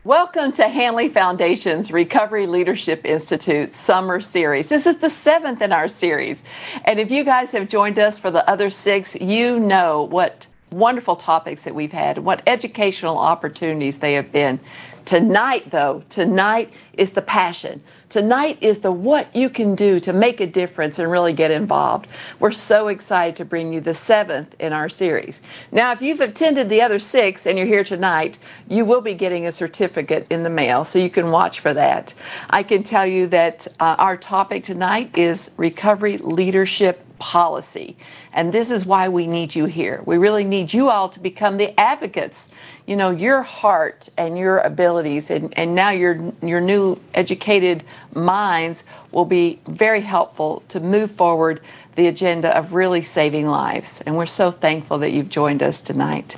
Welcome to Hanley Foundation's Recovery Leadership Institute Summer Series. This is the 7th in our series. And if you guys have joined us for the other 6, you know what wonderful topics that we've had, what educational opportunities they have been. Tonight, though, tonight is the passion. Tonight is the what you can do to make a difference and really get involved. We're so excited to bring you the 7th in our series. Now, if you've attended the other 6 and you're here tonight, you will be getting a certificate in the mail, so you can watch for that. I can tell you that our topic tonight is recovery leadership policy. And this is why we need you here. We really need you all to become the advocates. You know, your heart and your abilities and now your new educated minds will be very helpful to move forward the agenda of really saving lives. And we're so thankful that you've joined us tonight.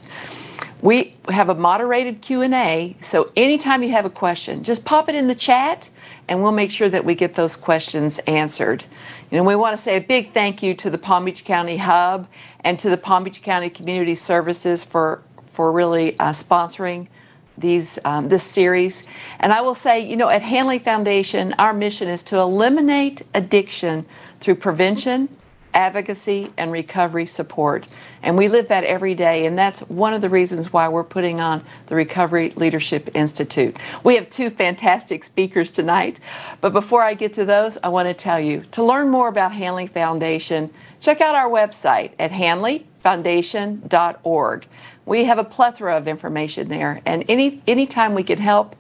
We have a moderated Q&A, so anytime you have a question, just pop it in the chat and we'll make sure that we get those questions answered. And we want to say a big thank you to the Palm Beach County Hub and to the Palm Beach County Community Services for really sponsoring this series. And I will say, you know, at Hanley Foundation, our mission is to eliminate addiction through prevention, advocacy, and recovery support. And we live that every day, and that's one of the reasons why we're putting on the Recovery Leadership Institute. We have 2 fantastic speakers tonight, but before I get to those, I want to tell you, to learn more about Hanley Foundation, check out our website at hanleyfoundation.org. We have a plethora of information there, and anytime we can help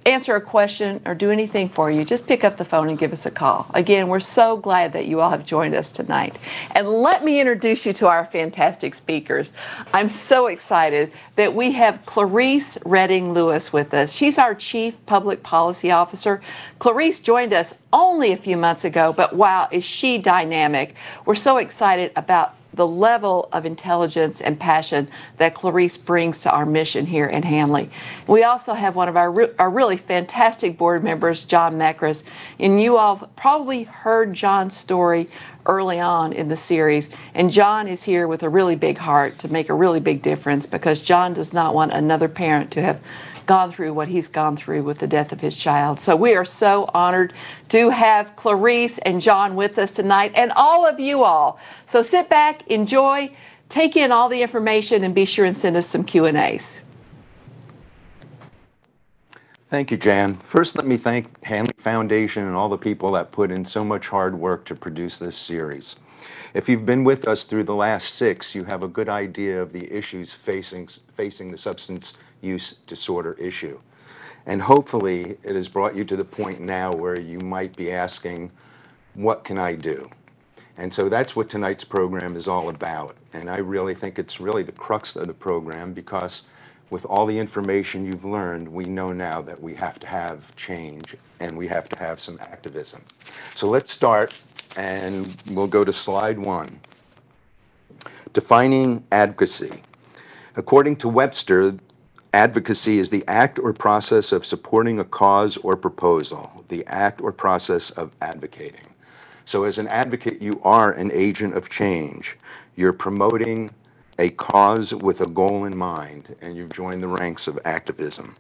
answer a question or do anything for you, just pick up the phone and give us a call. Again, we're so glad that you all have joined us tonight. And let me introduce you to our fantastic speakers. I'm so excited that we have Clarice Redding Lewis with us. She's our Chief Public Policy Officer. Clarice joined us only a few months ago, but wow, is she dynamic. We're so excited about the level of intelligence and passion that Clarice brings to our mission here in Hanley. We also have one of our really fantastic board members, John Makris, and you all probably heard John's story early on in the series, and John is here with a really big heart to make a really big difference because John does not want another parent to have gone through what he's gone through with the death of his child. So we are so honored to have Clarice and John with us tonight, and all of you all. So sit back, enjoy, take in all the information, and be sure and send us some Q&As. Thank you, Jan. First, let me thank Hanley Foundation and all the people that put in so much hard work to produce this series. If you've been with us through the last 6, you have a good idea of the issues facing the substance use disorder issue. And hopefully it has brought you to the point now where you might be asking, what can I do? And so that's what tonight's program is all about. And I really think it's really the crux of the program, because with all the information you've learned, we know now that we have to have change and we have to have some activism. So let's start, and we'll go to slide 1. Defining advocacy. According to Webster, advocacy is the act or process of supporting a cause or proposal, the act or process of advocating. So as an advocate, you are an agent of change. You're promoting a cause with a goal in mind, and you've joined the ranks of activism.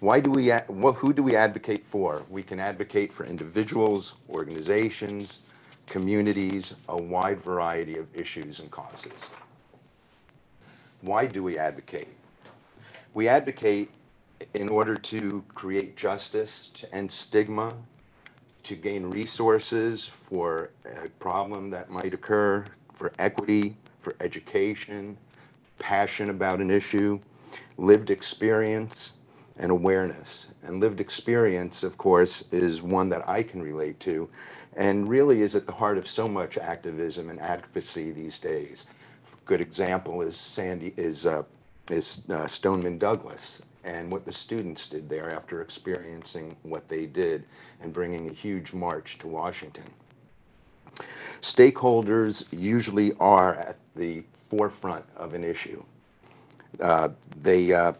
Who do we advocate for? We can advocate for individuals, organizations, communities, a wide variety of issues and causes. Why do we advocate? We advocate in order to create justice, to end stigma, to gain resources for a problem that might occur, for equity, for education, passion about an issue, lived experience, and awareness. And lived experience, of course, is one that I can relate to and really is at the heart of so much activism and advocacy these days. A good example is Stoneman Douglas and what the students did there after experiencing what they did and bringing a huge march to Washington. Stakeholders usually are at the forefront of an issue. They have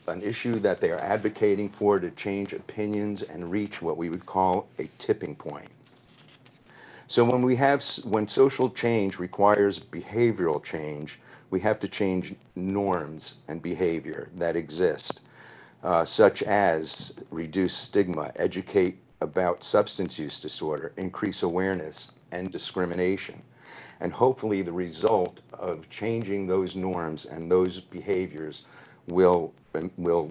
an issue that they are advocating for to change opinions and reach what we would call a tipping point. So when social change requires behavioral change, we have to change norms and behavior that exist, such as reduce stigma, educate about substance use disorder, increase awareness and discrimination. And hopefully the result of changing those norms and those behaviors will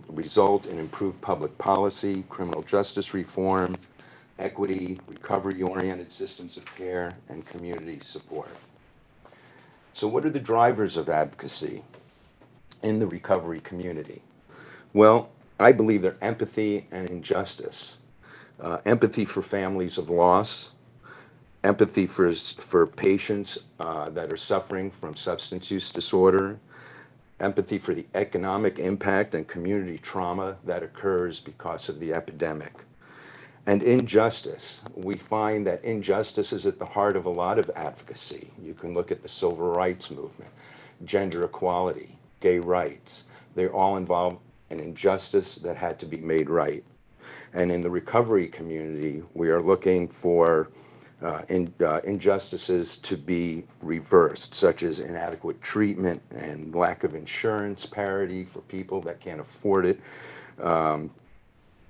result in improved public policy, criminal justice reform, equity, recovery-oriented systems of care, and community support. So what are the drivers of advocacy in the recovery community? Well, I believe they're empathy and injustice. Empathy for families of loss, empathy for patients that are suffering from substance use disorder, empathy for the economic impact and community trauma that occurs because of the epidemic. And injustice. We find that injustice is at the heart of a lot of advocacy. You can look at the civil rights movement, gender equality, gay rights. They all involve an injustice that had to be made right. And in the recovery community, we are looking for injustices to be reversed, such as inadequate treatment and lack of insurance parity for people that can't afford it.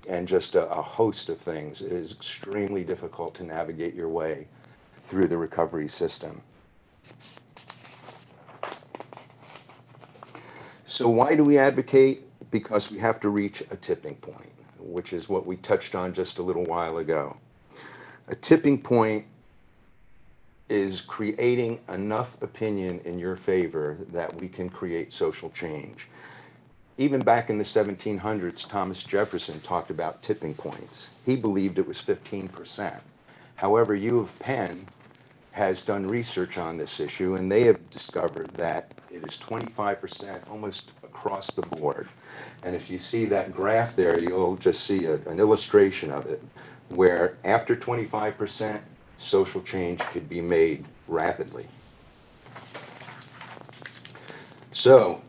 And just a host of things. It is extremely difficult to navigate your way through the recovery system. So why do we advocate? Because we have to reach a tipping point, which is what we touched on just a little while ago. A tipping point is creating enough opinion in your favor that we can create social change. Even back in the 1700s, Thomas Jefferson talked about tipping points. He believed it was 15%. However, U of Penn has done research on this issue, and they have discovered that it is 25% almost across the board. And if you see that graph there, you'll just see an illustration of it, where after 25%, social change could be made rapidly. So,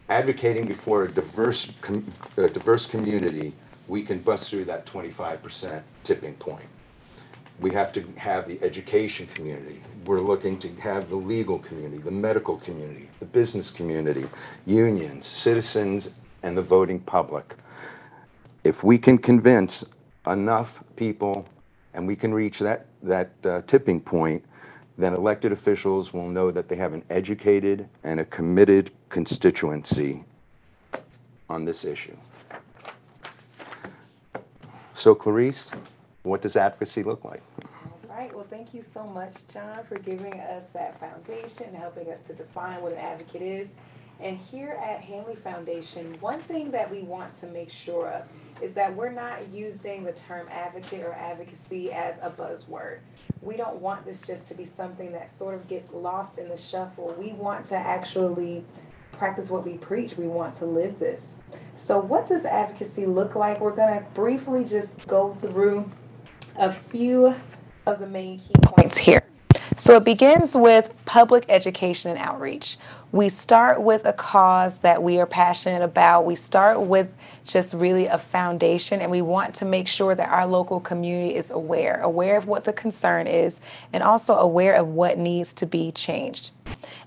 advocating before a diverse community, we can bust through that 25% tipping point. We have to have the education community. We're looking to have the legal community, the medical community, the business community, unions, citizens, and the voting public. If we can convince enough people and we can reach that tipping point, then elected officials will know that they have an educated and a committed constituency on this issue. So Clarice, what does advocacy look like? All right, well, thank you so much, John, for giving us that foundation, helping us to define what an advocate is. And here at Hanley Foundation, one thing that we want to make sure of is that we're not using the term advocate or advocacy as a buzzword. We don't want this just to be something that sort of gets lost in the shuffle. We want to actually practice what we preach. We want to live this. So what does advocacy look like? We're going to briefly just go through a few of the main key points here. So it begins with public education and outreach. We start with a cause that we are passionate about. We start with just really a foundation, and we want to make sure that our local community is aware of what the concern is, and also aware of what needs to be changed.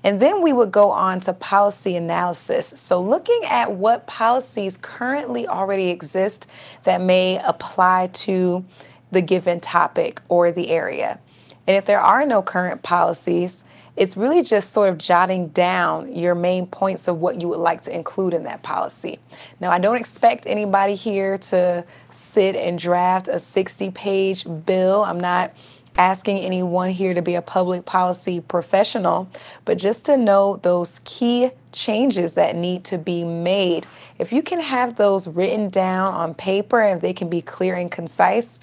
And then we would go on to policy analysis. So looking at what policies currently already exist that may apply to the given topic or the area. And if there are no current policies, it's really just sort of jotting down your main points of what you would like to include in that policy. Now, I don't expect anybody here to sit and draft a 60-page bill. I'm not asking anyone here to be a public policy professional, but just to know those key changes that need to be made. If you can have those written down on paper and if they can be clear and concise,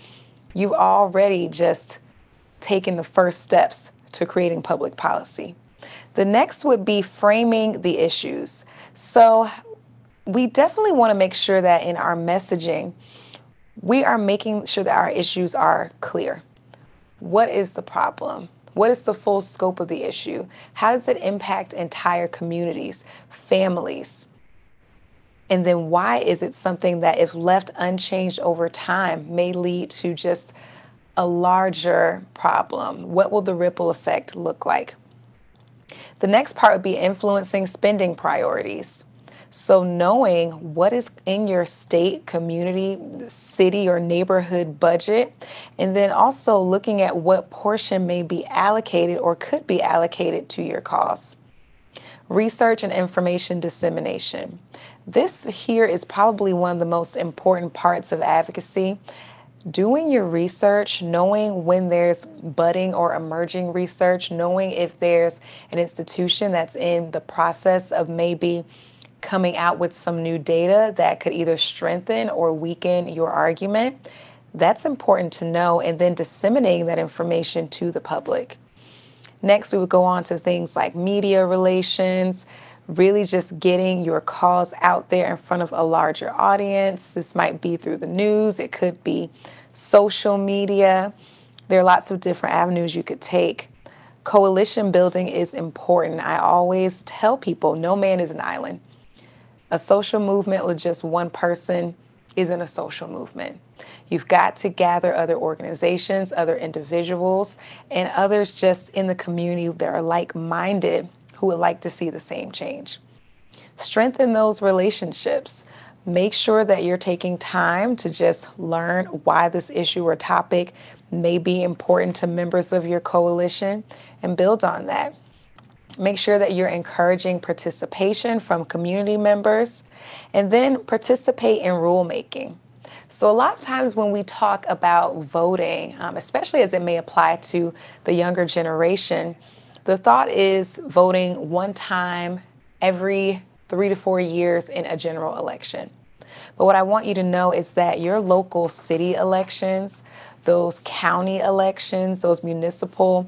you've already just taken the first steps to creating public policy. The next would be framing the issues. So we definitely want to make sure that in our messaging, we are making sure that our issues are clear. What is the problem? What is the full scope of the issue? How does it impact entire communities, families? And then why is it something that, if left unchanged over time, may lead to just a larger problem? What will the ripple effect look like? The next part would be influencing spending priorities. So knowing what is in your state, community, city, or neighborhood budget, and then also looking at what portion may be allocated or could be allocated to your cause. Research and information dissemination. This here is probably one of the most important parts of advocacy. Doing your research, knowing when there's budding or emerging research, knowing if there's an institution that's in the process of maybe coming out with some new data that could either strengthen or weaken your argument. That's important to know, and then disseminating that information to the public. Next, we would go on to things like media relations, really just getting your cause out there in front of a larger audience. This might be through the news, it could be social media. There are lots of different avenues you could take. Coalition building is important. I always tell people, no man is an island. A social movement with just one person isn't a social movement. You've got to gather other organizations, other individuals, and others just in the community that are like-minded who would like to see the same change. Strengthen those relationships. Make sure that you're taking time to just learn why this issue or topic may be important to members of your coalition and build on that. Make sure that you're encouraging participation from community members, and then participate in rulemaking. So a lot of times when we talk about voting, especially as it may apply to the younger generation, the thought is voting one time every 3 to 4 years in a general election. But what I want you to know is that your local city elections, those county elections, those municipal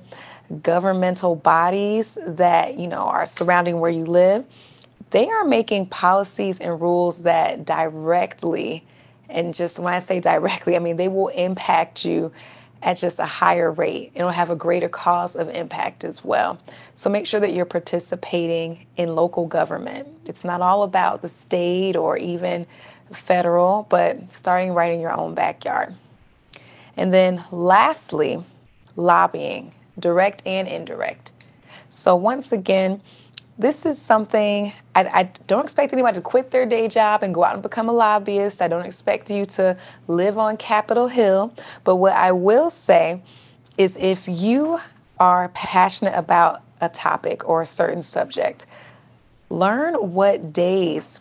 governmental bodies that, are surrounding where you live, they are making policies and rules that directly, and just when I say directly, I mean they will impact you at just a higher rate. It'll have a greater cause of impact as well. So make sure that you're participating in local government. It's not all about the state or even federal, but starting right in your own backyard. And then lastly, lobbying, direct and indirect. So once again, this is something, I don't expect anybody to quit their day job and go out and become a lobbyist. I don't expect you to live on Capitol Hill. But what I will say is if you are passionate about a topic or a certain subject, learn what days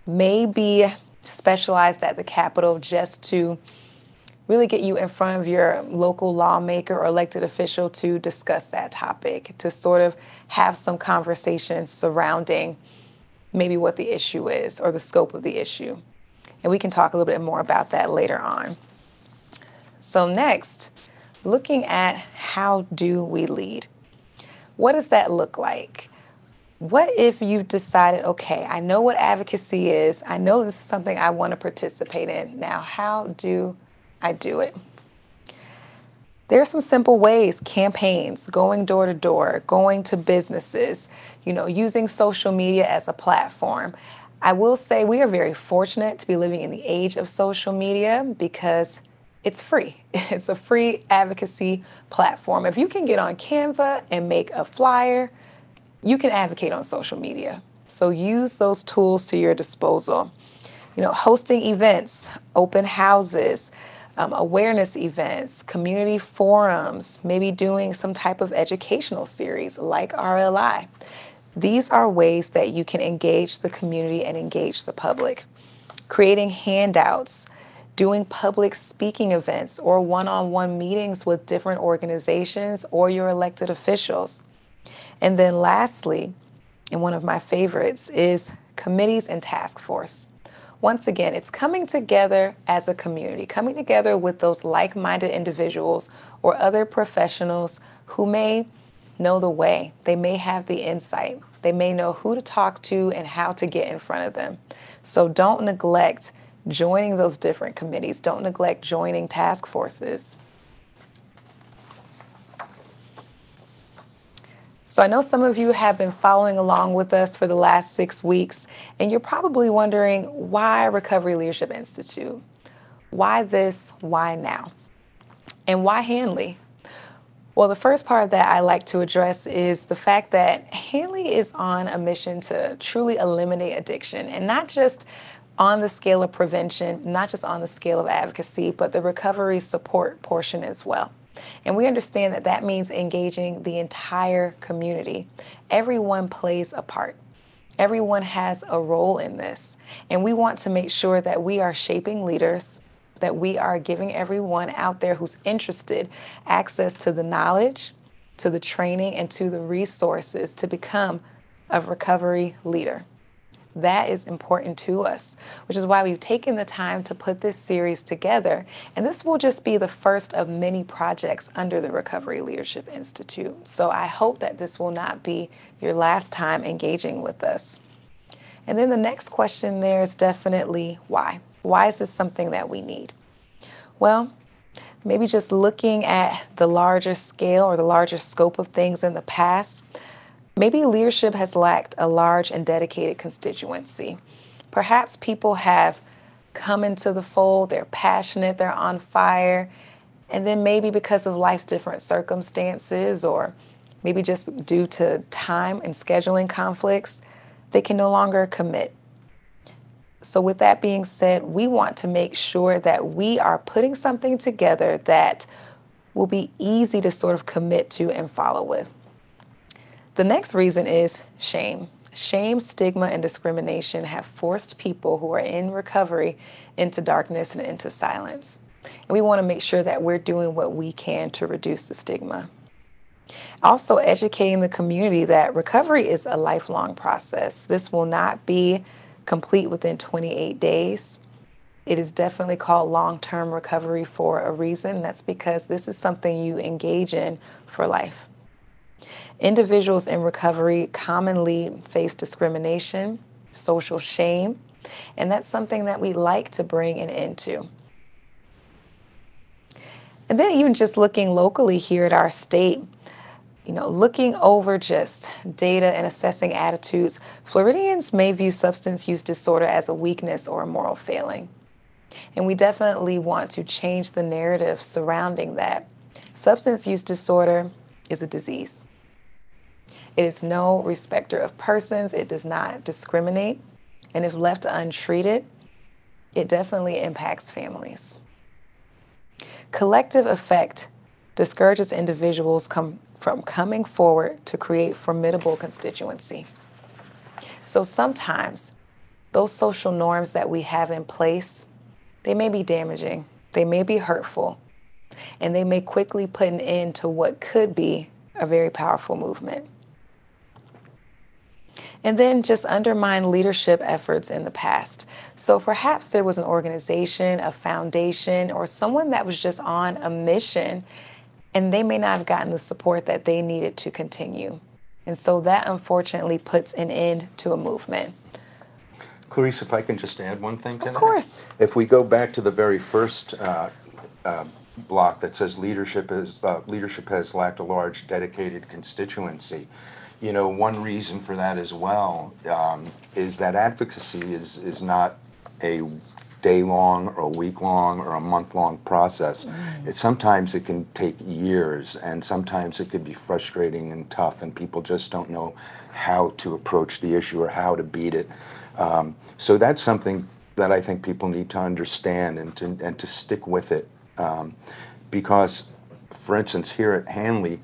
may be specialized at the Capitol just to really get you in front of your local lawmaker or elected official to discuss that topic, to sort of have some conversations surrounding maybe what the issue is or the scope of the issue. And we can talk a little bit more about that later on. So next, looking at how do we lead? What does that look like? What if you've decided, okay, I know what advocacy is. I know this is something I want to participate in. Now, how do I do it? There are some simple ways: campaigns, going door to door, going to businesses, using social media as a platform. I will say we are very fortunate to be living in the age of social media because it's free. It's a free advocacy platform. If you can get on Canva and make a flyer, you can advocate on social media. So use those tools to your disposal. Hosting events, open houses, awareness events, community forums, maybe doing some type of educational series like RLI. These are ways that you can engage the community and engage the public. Creating handouts, doing public speaking events or one-on-one meetings with different organizations or your elected officials. And then lastly, and one of my favorites, is committees and task force. Once again, it's coming together as a community, coming together with those like-minded individuals or other professionals who may know the way. They may have the insight. They may know who to talk to and how to get in front of them. So don't neglect joining those different committees. Don't neglect joining task forces. So I know some of you have been following along with us for the last 6 weeks, and you're probably wondering, why Recovery Leadership Institute? Why this? Why now? And why Hanley? Well, the first part that I like to address is the fact that Hanley is on a mission to truly eliminate addiction, and not just on the scale of prevention, not just on the scale of advocacy, but the recovery support portion as well. And we understand that that means engaging the entire community. Everyone plays a part. Everyone has a role in this. And we want to make sure that we are shaping leaders, that we are giving everyone out there who's interested access to the knowledge, to the training, and to the resources to become a recovery leader. That is important to us, which is why we've taken the time to put this series together. And this will just be the first of many projects under the Recovery Leadership Institute. So I hope that this will not be your last time engaging with us. And then the next question there is definitely why. Why is this something that we need? Well, maybe just looking at the larger scale or the larger scope of things in the past, maybe leadership has lacked a large and dedicated constituency. Perhaps people have come into the fold, they're passionate, they're on fire, and then maybe because of life's different circumstances, or maybe just due to time and scheduling conflicts, they can no longer commit. So with that being said, we want to make sure that we are putting something together that will be easy to sort of commit to and follow with. The next reason is shame. Shame, stigma, and discrimination have forced people who are in recovery into darkness and into silence. And we want to make sure that we're doing what we can to reduce the stigma. Also, educating the community that recovery is a lifelong process. This will not be complete within 28 days. It is definitely called long-term recovery for a reason. That's because this is something you engage in for life. Individuals in recovery commonly face discrimination, social shame, and that's something that we like to bring an end to. And then even just looking locally here at our state, looking over just data and assessing attitudes, Floridians may view substance use disorder as a weakness or a moral failing. And we definitely want to change the narrative surrounding that. Substance use disorder is a disease. It is no respecter of persons. It does not discriminate. And if left untreated, it definitely impacts families. Collective effect discourages individuals from coming forward to create formidable constituency. So sometimes those social norms that we have in place, they may be damaging, they may be hurtful, and they may quickly put an end to what could be a very powerful movement. And then just undermine leadership efforts in the past. So perhaps there was an organization, a foundation, or someone that was just on a mission, and they may not have gotten the support that they needed to continue. And so that unfortunately puts an end to a movement. Clarice, if I can just add one thing to that. Of course. If we go back to the very first block that says leadership has lacked a large dedicated constituency, one reason for that as well is that advocacy is not a day-long or a week-long or a month-long process. Sometimes it can take years, and sometimes it could be frustrating and tough, and people just don't know how to approach the issue or how to beat it. So that's something that I think people need to understand and to stick with it. Because, for instance, here at Hanley,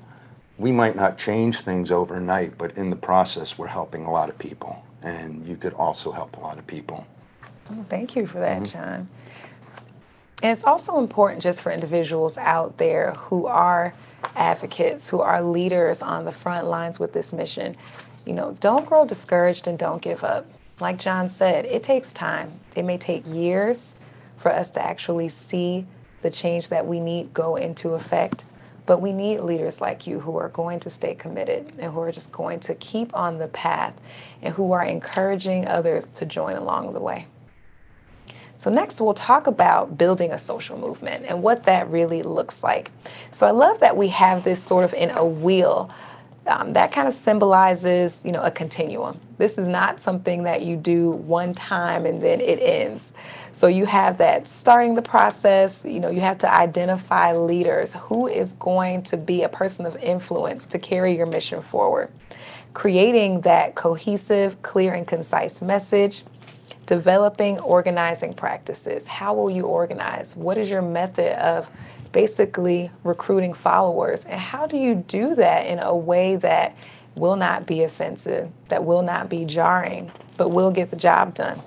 we might not change things overnight, but in the process, we're helping a lot of people, and you could also help a lot of people. Oh, thank you for that, John. And it's also important just for individuals out there who are advocates, who are leaders on the front lines with this mission. Don't grow discouraged and don't give up. Like John said, it takes time. It may take years for us to actually see the change that we need go into effect. But we need leaders like you who are going to stay committed and who are just going to keep on the path and who are encouraging others to join along the way. So next we'll talk about building a social movement and what that really looks like. So I love that we have this sort of in a wheel. That kind of symbolizes, a continuum. This is not something that you do one time and then it ends. So you have that starting the process, you have to identify leaders. Who is going to be a person of influence to carry your mission forward? Creating that cohesive, clear, and concise message. Developing organizing practices. How will you organize? What is your method of basically recruiting followers? And how do you do that in a way that will not be offensive, that will not be jarring, but will get the job done?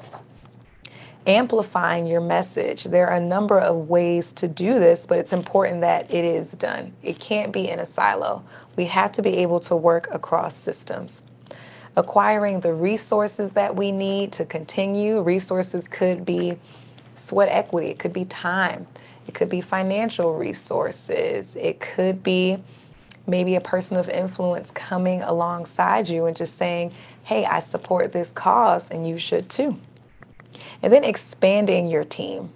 Amplifying your message. There are a number of ways to do this, but it's important that it is done. It can't be in a silo. We have to be able to work across systems. Acquiring the resources that we need to continue. Resources could be sweat equity, it could be time, it could be financial resources, it could be maybe a person of influence coming alongside you and just saying, hey, I support this cause and you should too. And then expanding your team.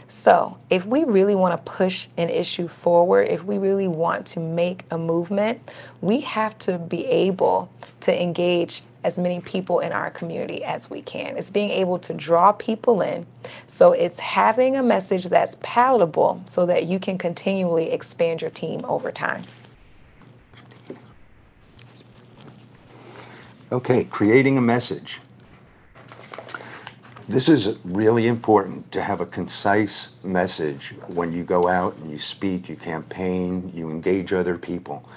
So if we really want to push an issue forward, if we really want to make a movement, we have to be able to engage as many people in our community as we can. It's being able to draw people in. So it's having a message that's palatable so that you can continually expand your team over time. Okay, creating a message. This is really important to have a concise message when you go out and you speak, you campaign, you engage other people.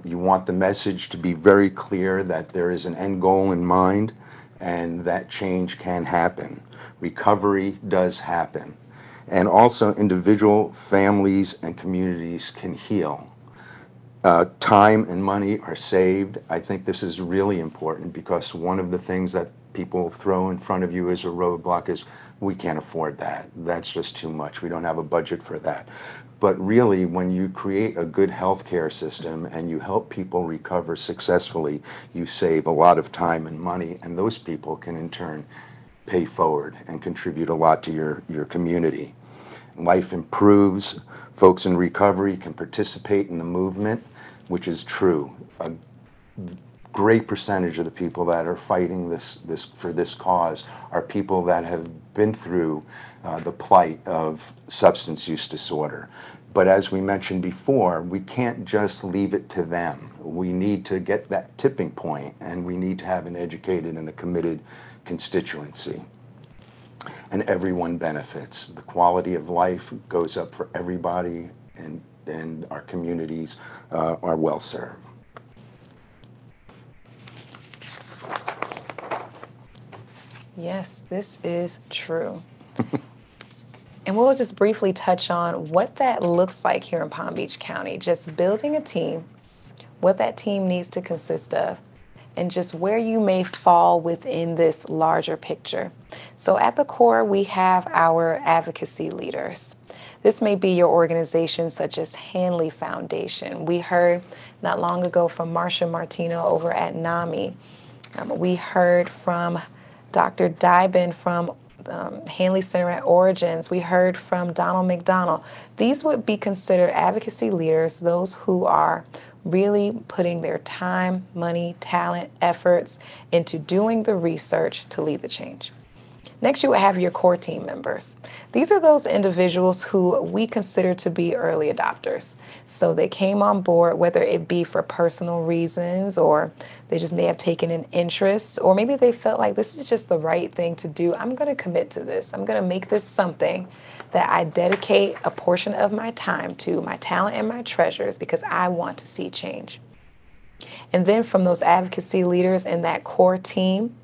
You want the message to be very clear that there is an end goal in mind and that change can happen. Recovery does happen. And also individual families and communities can heal. Time and money are saved. I think this is really important because one of the things that people throw in front of you as a roadblock is, we can't afford that. That's just too much. We don't have a budget for that. But really, when you create a good healthcare system and you help people recover successfully, you save a lot of time and money, and those people can in turn pay forward and contribute a lot to your community. Life improves. Folks in recovery can participate in the movement, which is true. A great percentage of the people that are fighting for this cause are people that have been through the plight of substance use disorder. But as we mentioned before, we can't just leave it to them. We need to get that tipping point, and we need to have an educated and a committed constituency. And everyone benefits. The quality of life goes up for everybody, and our communities are well served. Yes, this is true. And we'll just briefly touch on what that looks like here in Palm Beach County, just building a team, what that team needs to consist of, and just where you may fall within this larger picture. So at the core, we have our advocacy leaders. This may be your organization such as Hanley Foundation. We heard not long ago from Marsha Martino over at NAMI. We heard from Dr. Dybin from Hanley Center at Origins. We heard from Donald McDonald. These would be considered advocacy leaders, those who are really putting their time, money, talent, efforts into doing the research to lead the change. Next, you would have your core team members. These are those individuals who we consider to be early adopters. So they came on board, whether it be for personal reasons, or they just may have taken an interest, or maybe they felt like this is just the right thing to do. I'm going to commit to this. I'm going to make this something that I dedicate a portion of my time to, my talent and my treasures, because I want to see change. And then from those advocacy leaders and that core team,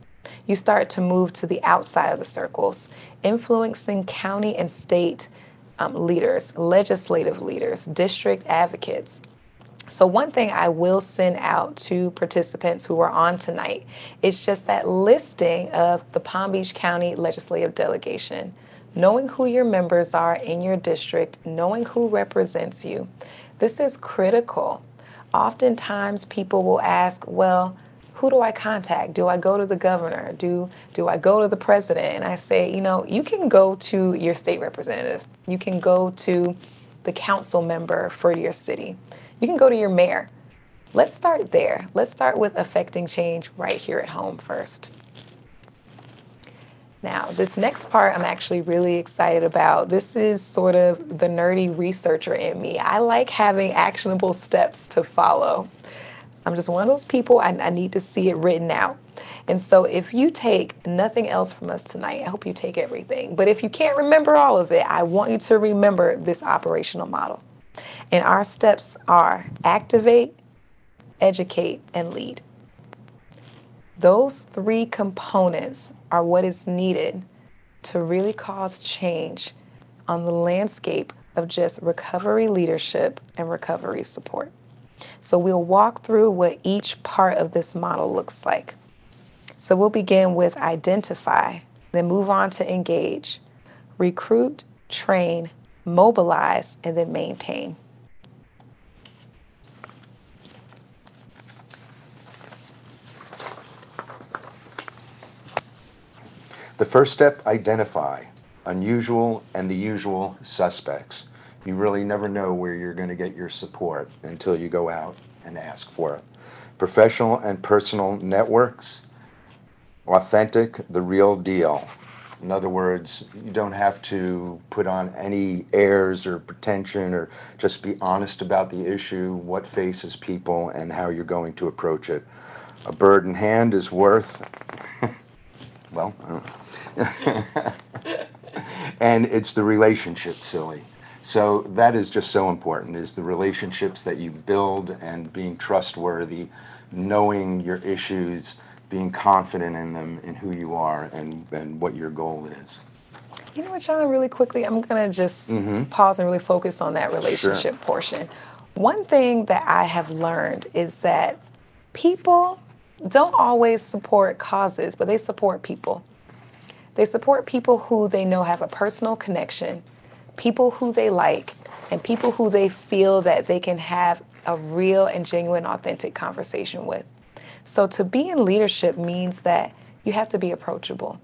you start to move to the outside of the circles, influencing county and state leaders, legislative leaders, district advocates. So one thing I will send out to participants who are on tonight is just that listing of the Palm Beach County Legislative Delegation, knowing who your members are in your district, knowing who represents you. This is critical. Oftentimes people will ask, well, who do I contact? Do I go to the governor? Do I go to the president? And I say, you can go to your state representative. You can go to the council member for your city. You can go to your mayor. Let's start there. Let's start with affecting change right here at home first. Now, this next part I'm actually really excited about. This is sort of the nerdy researcher in me. I like having actionable steps to follow. I'm just one of those people, I need to see it written out. And so if you take nothing else from us tonight, I hope you take everything. But if you can't remember all of it, I want you to remember this operational model. And our steps are activate, educate, and lead. Those three components are what is needed to really cause change on the landscape of just recovery leadership and recovery support. So we'll walk through what each part of this model looks like. So we'll begin with identify, then move on to engage, recruit, train, mobilize, and then maintain. The first step, identify unusual and the usual suspects. You really never know where you're going to get your support until you go out and ask for it. Professional and personal networks, authentic, the real deal. In other words, you don't have to put on any airs or pretension, or just be honest about the issue, what faces people, and how you're going to approach it. A bird in hand is worth, well, and it's the relationship, silly. So that is just so important, is the relationships that you build and being trustworthy, knowing your issues, being confident in them, in who you are, and what your goal is. You know what, John, really quickly, I'm going to just pause and really focus on that relationship portion. One thing that I have learned is that people don't always support causes, but they support people. They support people who they know have a personal connection, people who they like, and people who they feel that they can have a real and genuine, authentic conversation with. So to be in leadership means that you have to be approachable.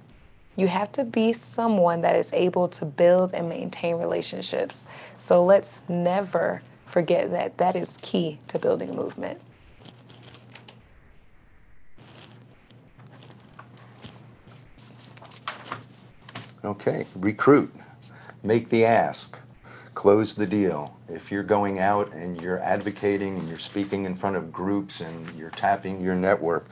You have to be someone that is able to build and maintain relationships. So let's never forget that that is key to building a movement. Okay, recruit, make the ask, close the deal. If you're going out and you're advocating and you're speaking in front of groups and you're tapping your network,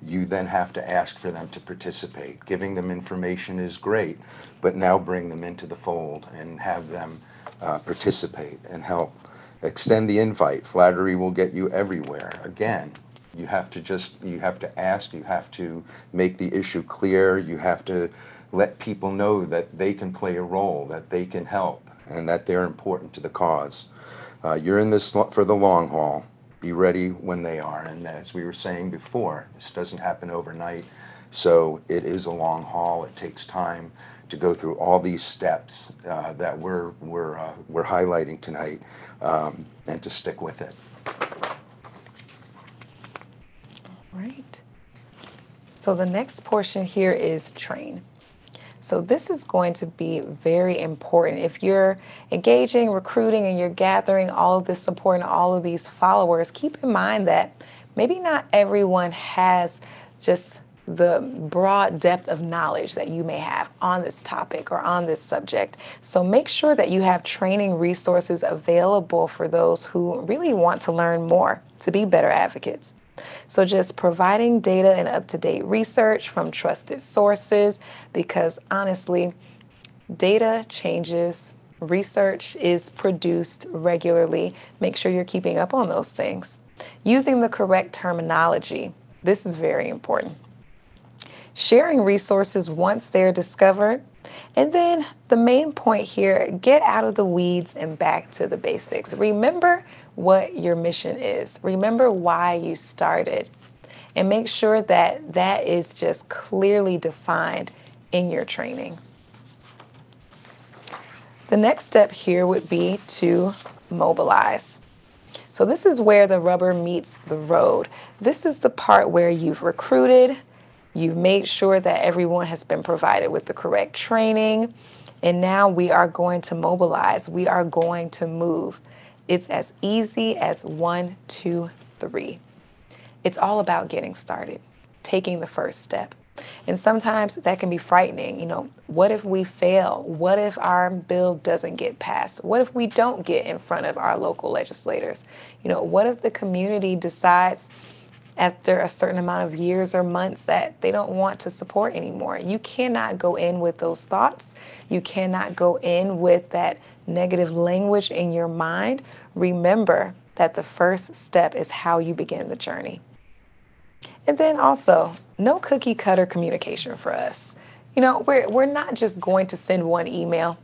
you then have to ask for them to participate. Giving them information is great, but now bring them into the fold and have them participate and help. Extend the invite. Flattery will get you everywhere. Again, you have to ask, you have to make the issue clear, you have to let people know that they can play a role, that they can help, and that they're important to the cause. You're in this for the long haul. Be ready when they are. And as we were saying before, this doesn't happen overnight. So it is a long haul. It takes time to go through all these steps that we're highlighting tonight, and to stick with it. All right. So the next portion here is train. So this is going to be very important. If you're engaging, recruiting, and you're gathering all of this support and all of these followers, keep in mind that maybe not everyone has just the broad depth of knowledge that you may have on this topic or on this subject. So make sure that you have training resources available for those who really want to learn more to be better advocates. So just providing data and up-to-date research from trusted sources, because honestly, data changes, research is produced regularly. Make sure you're keeping up on those things. Using the correct terminology, this is very important. Sharing resources once they're discovered. And then the main point here, get out of the weeds and back to the basics. Remember what your mission is. Remember why you started. And make sure that that is just clearly defined in your training. The next step here would be to mobilize. So this is where the rubber meets the road. This is the part where you've recruited, you've made sure that everyone has been provided with the correct training, and now we are going to mobilize. We are going to move. It's as easy as 1, 2, 3. It's all about getting started, taking the first step. And sometimes that can be frightening. What if we fail? What if our bill doesn't get passed? What if we don't get in front of our local legislators? What if the community decides after a certain amount of years or months that they don't want to support anymore? You cannot go in with those thoughts. You cannot go in with that negative language in your mind. Remember that the first step is how you begin the journey. And then also, no cookie cutter communication for us. We're not just going to send one email.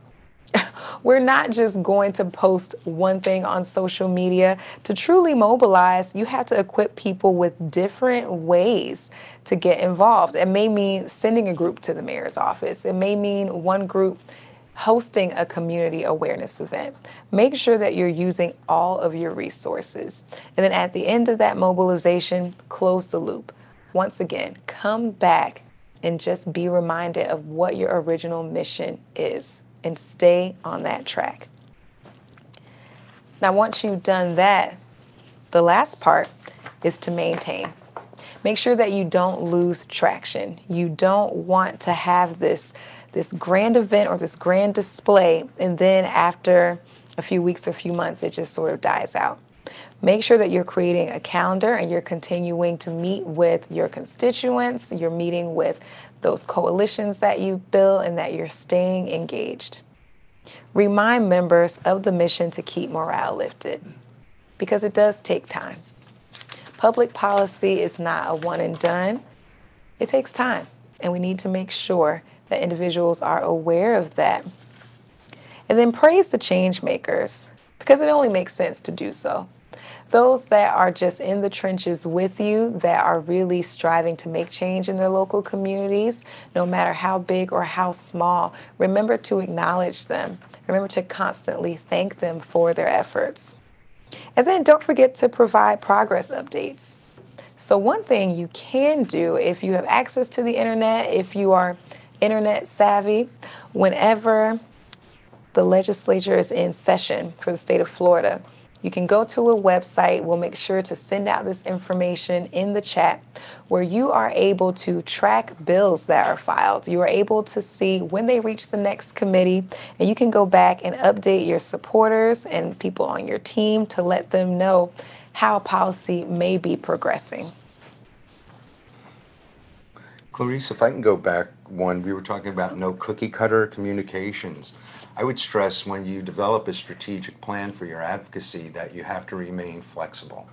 We're not just going to post one thing on social media. To truly mobilize, you have to equip people with different ways to get involved. It may mean sending a group to the mayor's office. It may mean one group hosting a community awareness event. Make sure that you're using all of your resources. And then at the end of that mobilization, close the loop. Once again, come back and just be reminded of what your original mission is and stay on that track. Now, once you've done that, the last part is to maintain. Make sure that you don't lose traction. You don't want to have this grand event or this grand display, and then after a few weeks or a few months, it just sort of dies out. Make sure that you're creating a calendar and you're continuing to meet with your constituents, you're meeting with those coalitions that you build, and that you're staying engaged. Remind members of the mission to keep morale lifted, because it does take time. Public policy is not a one and done. It takes time, and we need to make sure that individuals are aware of that. And then praise the change makers, because it only makes sense to do so. Those that are just in the trenches with you, that are really striving to make change in their local communities, no matter how big or how small, remember to acknowledge them. Remember to constantly thank them for their efforts. And then don't forget to provide progress updates. So one thing you can do, if you have access to the internet, if you are internet savvy, whenever the legislature is in session for the state of Florida, you can go to a website. We'll make sure to send out this information in the chat, where you are able to track bills that are filed. You are able to see when they reach the next committee, and you can go back and update your supporters and people on your team to let them know how policy may be progressing. Clarice, if I can go back one, we were talking about no cookie cutter communications. I would stress when you develop a strategic plan for your advocacy that you have to remain flexible.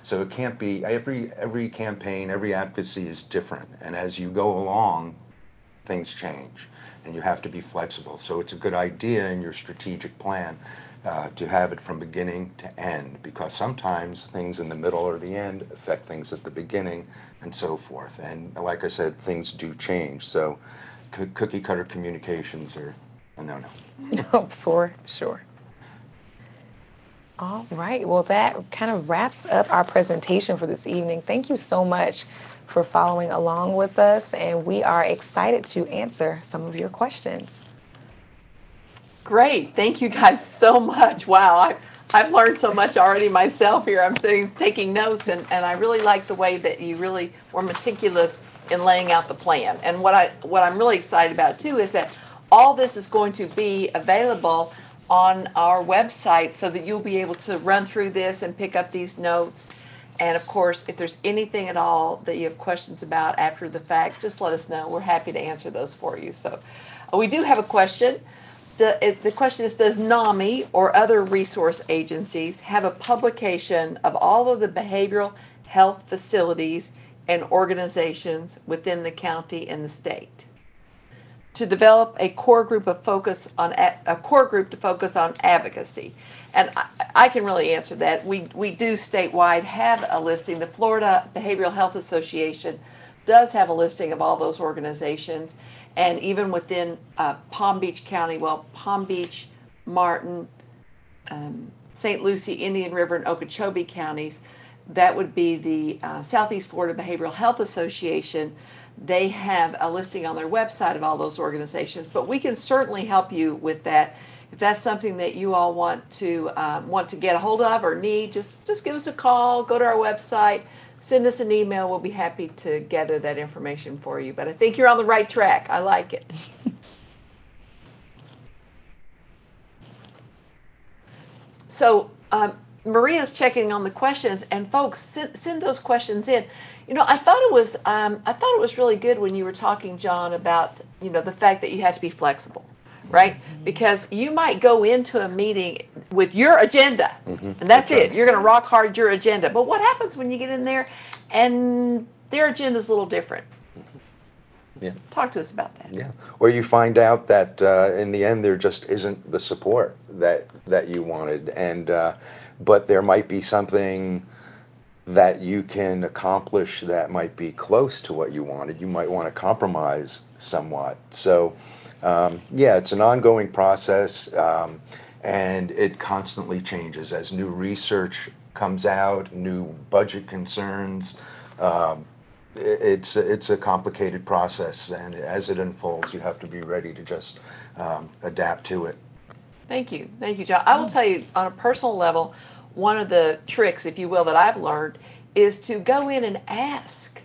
So it can't be, every campaign, every advocacy is different. And as you go along, things change and you have to be flexible. So it's a good idea in your strategic plan to have it from beginning to end, because sometimes things in the middle or the end affect things at the beginning and so forth. And like I said, things do change. So cookie cutter communications are a no-no. No, for sure. All right. Well, that kind of wraps up our presentation for this evening. Thank you so much for following along with us, and we are excited to answer some of your questions. Great. Thank you guys so much. Wow. I've learned so much already myself here. I'm sitting taking notes, and I really like the way that you really were meticulous in laying out the plan. And what I'm really excited about too is that all this is going to be available on our website, so that you'll be able to run through this and pick up these notes. And of course, if there's anything at all that you have questions about after the fact, just let us know. We're happy to answer those for you. So we do have a question. The question is, does NAMI or other resource agencies have a publication of all of the behavioral health facilities and organizations within the county and the state, to develop a core group to focus on advocacy? And I can really answer that. We do statewide have a listing. The Florida Behavioral Health Association does have a listing of all those organizations, and even within Palm Beach County, Palm Beach, Martin, St. Lucie, Indian River, and Okeechobee counties, that would be the Southeast Florida Behavioral Health Association. They have a listing on their website of all those organizations, but we can certainly help you with that. if that's something that you all want to get a hold of or need, just give us a call, go to our website, send us an email. We'll be happy to gather that information for you. But I think you're on the right track. I like it. So Maria's checking on the questions, and folks, send those questions in. You know, I thought it was really good when you were talking, John, about, you know, the fact that you had to be flexible, right? Mm-hmm. Because you might go into a meeting with your agenda, mm-hmm. and that's it. Right. You're going to rock hard your agenda. But what happens when you get in there and their agenda is a little different? Yeah. Talk to us about that. Yeah. Or you find out that in the end there just isn't the support that you wanted, and but there might be something that you can accomplish that might be close to what you wanted. You might want to compromise somewhat. So yeah, it's an ongoing process, and it constantly changes as new research comes out, new budget concerns. It's a complicated process, and as it unfolds, you have to be ready to just adapt to it. Thank you, John. I will tell you, on a personal level, one of the tricks, if you will, that I've learned is to go in and ask,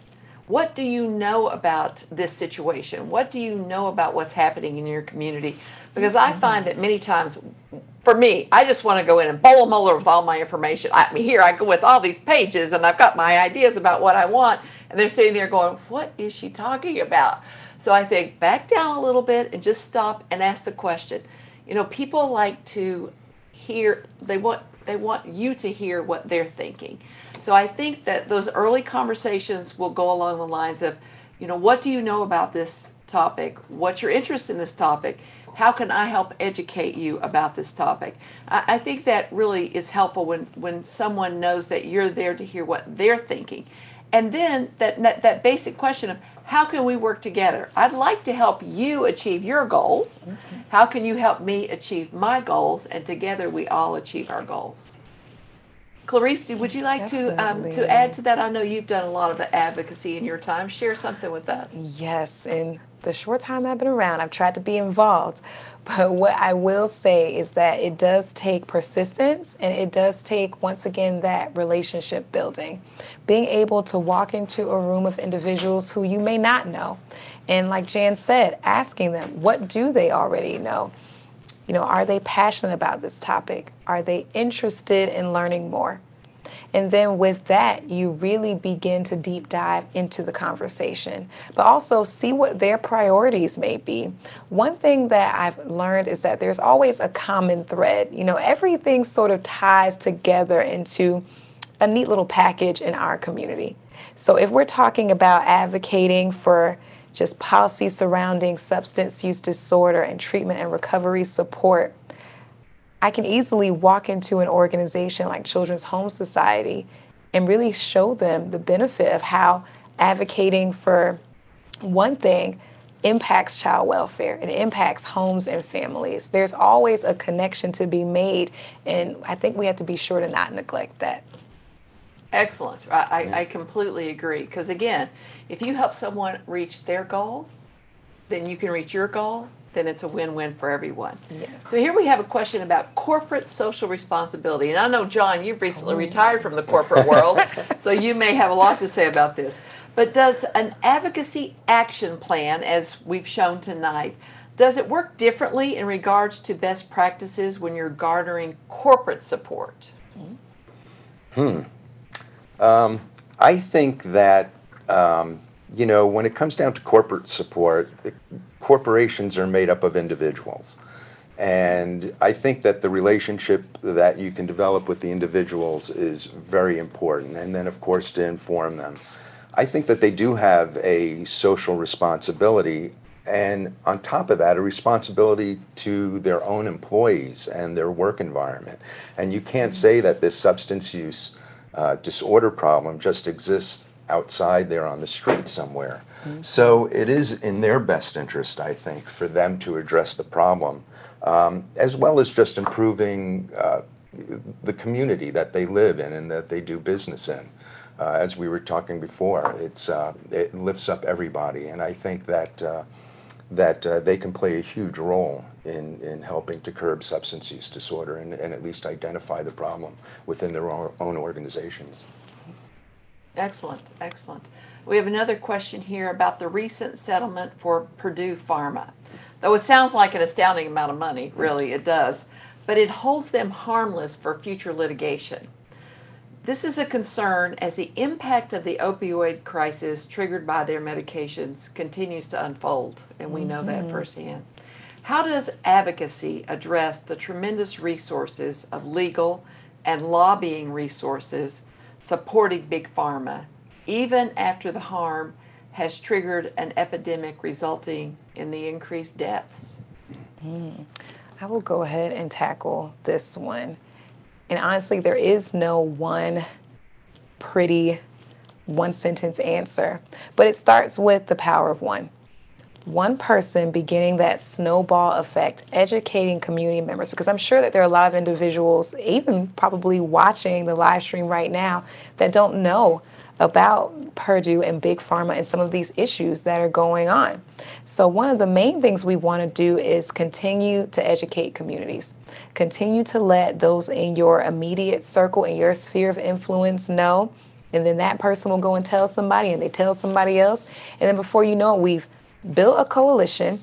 what do you know about this situation? What do you know about what's happening in your community? Because I find that many times, for me, I just want to go in and bowl them over with all my information. I mean, here I go with all these pages, and I've got my ideas about what I want, and they're sitting there going, what is she talking about? So I think back down a little bit and just stop and ask the question. You know, people like to hear, they want you to hear what they're thinking. So I think that those early conversations will go along the lines of, you know, what do you know about this topic? What's your interest in this topic? How can I help educate you about this topic? I think that really is helpful when someone knows that you're there to hear what they're thinking. And then that basic question of, how can we work together? I'd like to help you achieve your goals. Mm-hmm. How can you help me achieve my goals? And together we all achieve our goals. Clarice, would you like to add to that? I know you've done a lot of the advocacy in your time. Share something with us. Yes, in the short time I've been around, I've tried to be involved. But what I will say is that it does take persistence, and it does take, once again, that relationship building. Being able to walk into a room of individuals who you may not know. And like Jan said, asking them, what do they already know? You know, are they passionate about this topic? Are they interested in learning more? And then with that, you really begin to deep dive into the conversation, but also see what their priorities may be. One thing that I've learned is that there's always a common thread. You know, everything sort of ties together into a neat little package in our community. So if we're talking about advocating for just policy surrounding substance use disorder and treatment and recovery support, I can easily walk into an organization like Children's Home Society and really show them the benefit of how advocating for one thing impacts child welfare. It impacts homes and families. There's always a connection to be made, and I think we have to be sure to not neglect that. Excellent. I completely agree. Because again, if you help someone reach their goal, then you can reach your goal. Then it's a win-win for everyone. Yes. So here we have a question about corporate social responsibility. And I know, John, you've recently retired from the corporate world, so you may have a lot to say about this. But does an advocacy action plan, as we've shown tonight, does it work differently in regards to best practices when you're garnering corporate support? I think that, you know, when it comes down to corporate support, corporations are made up of individuals. And I think that the relationship that you can develop with the individuals is very important. And then, of course, to inform them. I think that they do have a social responsibility, and on top of that, a responsibility to their own employees and their work environment. And you can't say that this substance use disorder problem just exists outside there on the street somewhere. Mm-hmm. So it is in their best interest, I think, for them to address the problem, as well as just improving the community that they live in and that they do business in. As we were talking before, it lifts up everybody, and I think that that they can play a huge role in helping to curb substance use disorder and at least identify the problem within their own organizations. Excellent, excellent. We have another question here about the recent settlement for Purdue Pharma. Though it sounds like an astounding amount of money, really it does, but it holds them harmless for future litigation. This is a concern as the impact of the opioid crisis triggered by their medications continues to unfold, and we know that firsthand. How does Advocacy address the tremendous resources of legal and lobbying resources supporting Big Pharma, even after the harm has triggered an epidemic resulting in the increased deaths? I will go ahead and tackle this one. And honestly, there is no one pretty one-sentence answer, but it starts with the power of one. One person beginning that snowball effect, educating community members, because I'm sure that there are a lot of individuals, even probably watching the live stream right now, that don't know about Purdue and Big Pharma and some of these issues that are going on. So one of the main things we want to do is continue to educate communities. Continue to let those in your immediate circle, in your sphere of influence know, and then that person will go and tell somebody, and they tell somebody else, and then before you know it, we've built a coalition.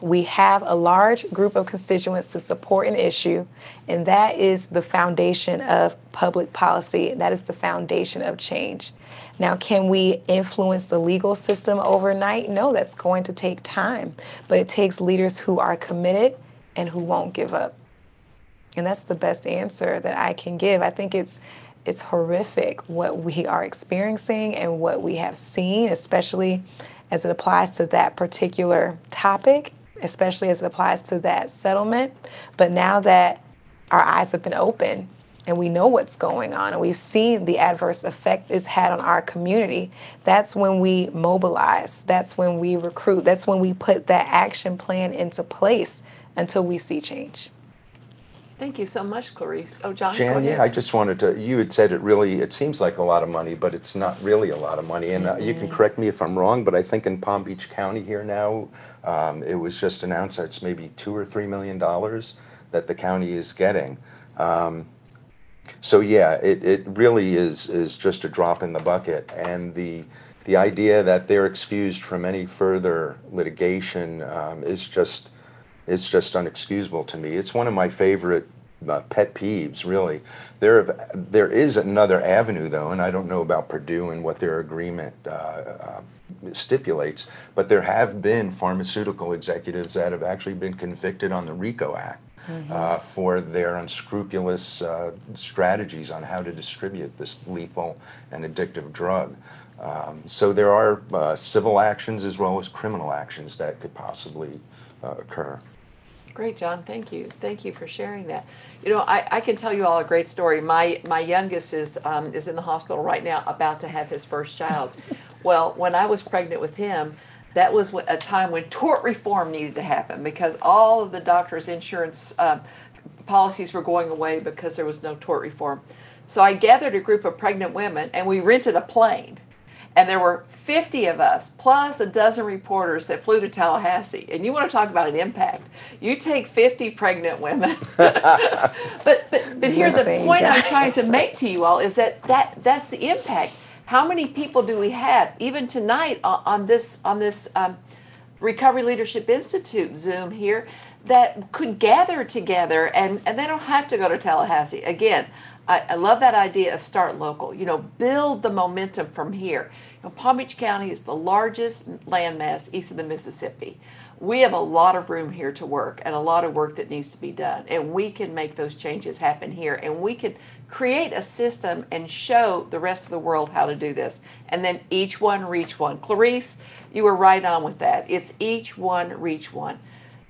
We have a large group of constituents to support an issue, and that is the foundation of public policy. That is the foundation of change. Now, can we influence the legal system overnight? No, that's going to take time, but it takes leaders who are committed and who won't give up. And that's the best answer that I can give. I think it's horrific what we are experiencing and what we have seen, especially as it applies to that particular topic, especially as it applies to that settlement. But now that our eyes have been opened and we know what's going on and we've seen the adverse effect it's had on our community, that's when we mobilize, that's when we recruit, that's when we put that action plan into place until we see change. Thank you so much, Clarice. Oh, John, Jan, go ahead. yeah, I just wanted to, you had said it seems like a lot of money, but it's not really a lot of money. And you can correct me if I'm wrong, but I think in Palm Beach County here now, it was just announced that it's maybe $2 or $3 million that the county is getting. So yeah, it really is just a drop in the bucket. And the idea that they're excused from any further litigation is just unexcusable to me. It's one of my favorite pet peeves, really. There is another avenue, though, and I don't know about Purdue and what their agreement stipulates, but there have been pharmaceutical executives that have actually been convicted on the RICO Act for their unscrupulous strategies on how to distribute this lethal and addictive drug. So there are civil actions as well as criminal actions that could possibly occur. Great, John. Thank you. Thank you for sharing that. You know, I can tell you all a great story. My youngest is in the hospital right now, about to have his first child. Well, when I was pregnant with him, that was a time when tort reform needed to happen because all of the doctors' insurance policies were going away because there was no tort reform. So I gathered a group of pregnant women and we rented a plane. And there were 50 of us, plus a dozen reporters that flew to Tallahassee. And you want to talk about an impact. You take 50 pregnant women. but here's the point I'm trying to make to you all is that's the impact. How many people do we have, even tonight on this Recovery Leadership Institute Zoom here, that could gather together and they don't have to go to Tallahassee. Again, I love that idea of start local, build the momentum from here. Palm Beach County is the largest landmass east of the Mississippi. We have a lot of room here to work and a lot of work that needs to be done. And we can make those changes happen here. And we can create a system and show the rest of the world how to do this. And then each one reach one. Clarice, you were right on with that. It's each one reach one.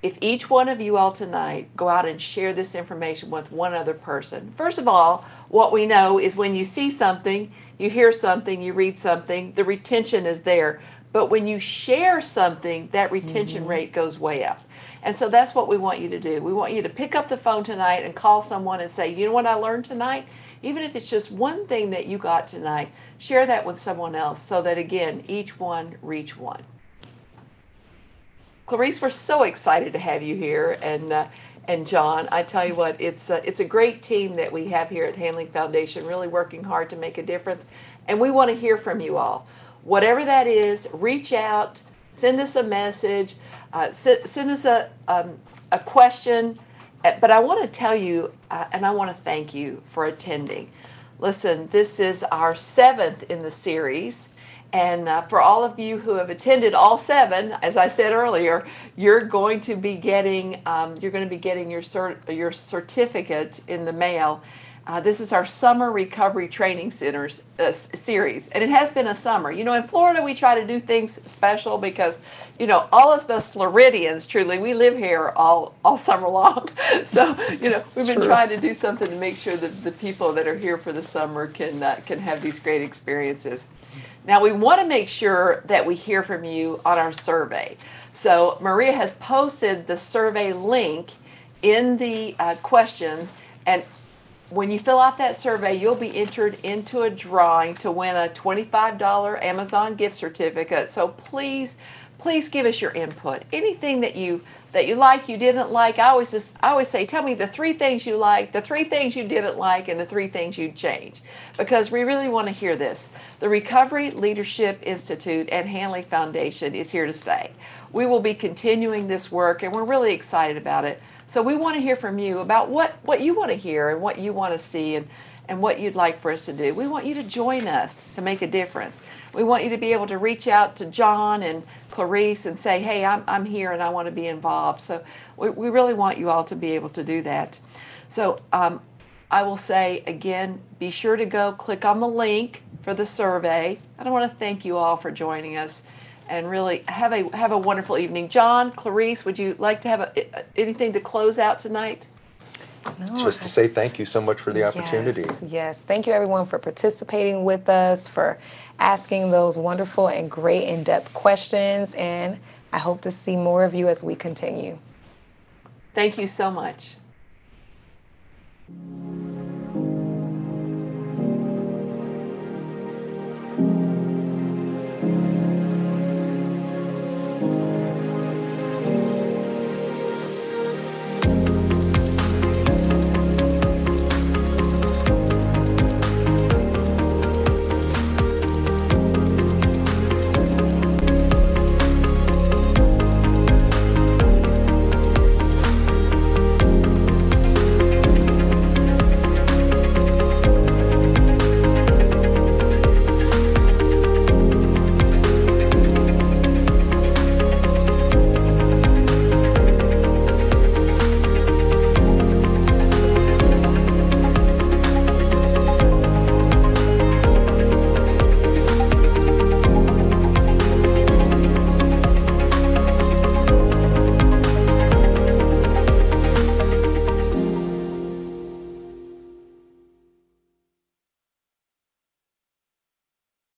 If each one of you all tonight go out and share this information with one other person, first of all, what we know is when you see something, you hear something, you read something, the retention is there. But when you share something, that retention rate goes way up. And so that's what we want you to do. We want you to pick up the phone tonight and call someone and say, you know what I learned tonight? Even if it's just one thing that you got tonight, share that with someone else so that, again, each one reach one. Clarice, we're so excited to have you here, and John, I tell you what, it's a great team that we have here at Hanley Foundation, really working hard to make a difference, and we want to hear from you all. Whatever that is, reach out, send us a message, send us a question. But I want to tell you, and I want to thank you for attending. Listen, this is our 7th in the series. And for all of you who have attended all 7, as I said earlier, you're going to be getting your certificate in the mail. This is our Summer Recovery Training Centers series, and it has been a summer. You know, in Florida, we try to do things special because, you know, all of us Floridians, truly, we live here all summer long. So, you know, we've been trying to do something to make sure that the people that are here for the summer can have these great experiences. Now, we want to make sure that we hear from you on our survey. So Maria has posted the survey link in the questions, and when you fill out that survey, you'll be entered into a drawing to win a $25 Amazon gift certificate. So please give us your input. Anything that you like, you didn't like. I always say, tell me the 3 things you liked, the 3 things you didn't like, and the 3 things you'd change, because we really want to hear this. The Recovery Leadership Institute and Hanley Foundation is here to stay. We will be continuing this work, and we're really excited about it. So we want to hear from you about what you want to hear and what you want to see and what you'd like for us to do. We want you to join us to make a difference. We want you to be able to reach out to John and Clarice and say, hey, I'm here and I want to be involved. So we really want you all to be able to do that. So I will say again, be sure to go click on the link for the survey. And I want to thank you all for joining us. And really have a wonderful evening. John, Clarice, would you like to have anything to close out tonight? No, just to say thank you so much for the opportunity. Yes. Thank you, everyone, for participating with us, for asking those wonderful and great in-depth questions. And I hope to see more of you as we continue. Thank you so much.